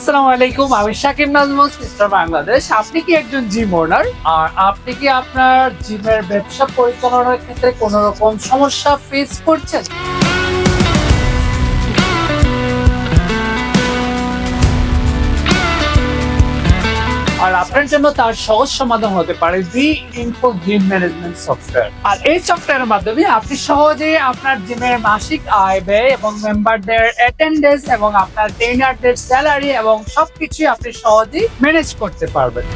আসসালামু আলাইকুম, আমি শাকিব নাজমুল, মিস্টার বাংলাদেশ। আপনি কি একজন জিম ওনার? আর আপনি কি আপনার জিমের ব্যবসা পরিচালনার ক্ষেত্রে কোনো রকম সমস্যা ফেস করছেন? আর আপনার জন্য তার সহজ সমাধান হতে পারে জি ইনফো জিম ম্যানেজমেন্ট সফটওয়্যার। আর এই সফটওয়্যারের মাধ্যমে আপনি সহজে আপনার জিমের মাসিক আয় ব্যয় এবং মেম্বারদের অ্যাটেন্ডেন্স এবং আপনার ট্রেনারদের স্যালারি এবং সবকিছুই আপনি সহজেই ম্যানেজ করতে পারবেন।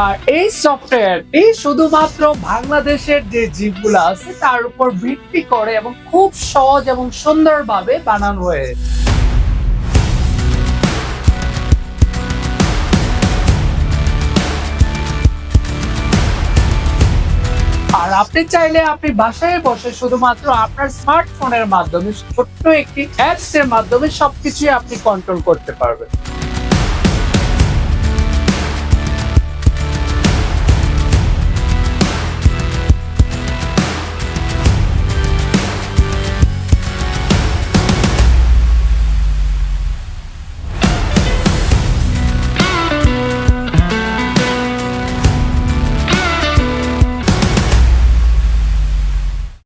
আর এই সফটওয়্যারটি শুধুমাত্র বাংলাদেশের যে জিমগুলো আছে তার উপর ভিত্তি করে এবং খুব সহজ এবং সুন্দরভাবে বানানো হয়েছে। আর আপনি চাইলে আপনি বাসায় বসে শুধুমাত্র আপনার স্মার্টফোনের মাধ্যমে ছোট্ট একটি অ্যাপস এর মাধ্যমে সবকিছুই আপনি কন্ট্রোল করতে পারবেন।